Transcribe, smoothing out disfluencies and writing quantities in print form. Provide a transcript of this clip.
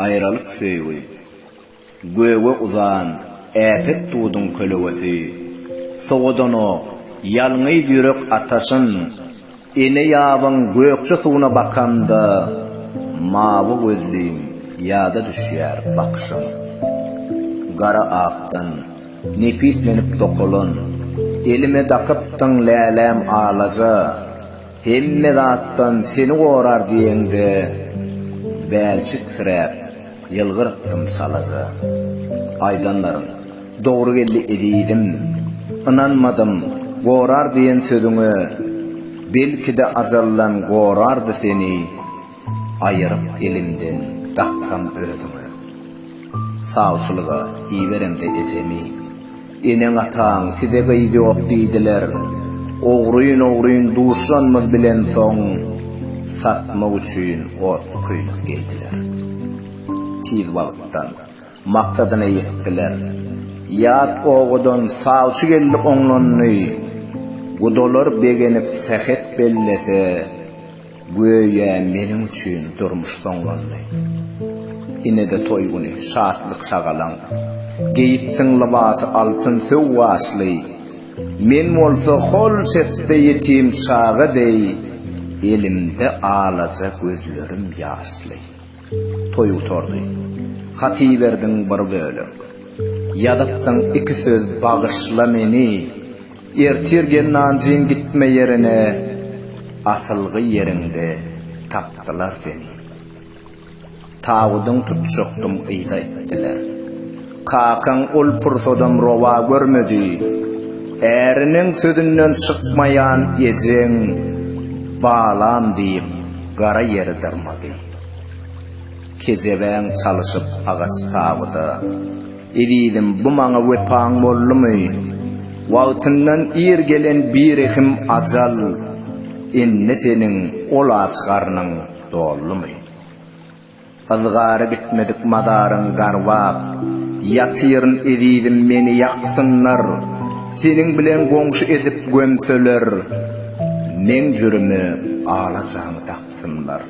Ayrılık söýügi, göwe uzan, äpet tuğdun kölewesi, soğudunu, yalňy ýürek ataşyn, ene ýabyň gökçe suwuna bakanda, mawy gözlüğüm ýada düşýär bakşym. Gara akdan, nefislenip dokulun, elime dakypdyň lälem alaja, hemme zatdan seni gorar diýende, bälçik sirep, ýylgyrtym salaja. Aydanlarym, dogry geldi edidim, inanmadım, gorar diýen sözüňe, belki de azallan gorardy seni, aýyryp elimden daksam özüňe. Sağçılığa iýberemde ejemi, eneň ataň size gyýdy ok diýdiler, ogruýyn duşanmaz bilen soň, satmak üçin ot köýlük geldiler. Tiz wagtdan maksadyna ýetdiler. Ýat oğudan sağçı geldi oňlany, gudolar begenip sehet bellese, göýe meniň üçin durmuş soňlandy. Ine de toy güni şatlyk sagalan, geyiptiň libasy altyn söw wasly, men bolsa hol setde ýetim çağıdey, elimde alaja gözlerim ýaşly. Toy utordy, hati berdiň bir bölek, ýadypdyň iki söz bagyşla meni, ertirgen nanjyň gitme ýerine, asylgy ýeriňde tapdylar seni. Tağudun tutuşuktum ýyza etdiler. Kakan ol pursodam rowa görmedi, erinin sözünden çykmayan ejeng, balam diýip gara ýeri darmady. Kezebäň çalyşyp agaç taguda, edidim bu maňa wepaň boldymy? Wagtyndan ir gelen bir ehim azal, inne seniň ol asgarnyň dollumy? Azgary bitmedik madaryň garwap, ýatyryn edidim meni ýaksynlar, seniň bilen goňşy edip gömseler, men jürümi alajagyny taksynlar.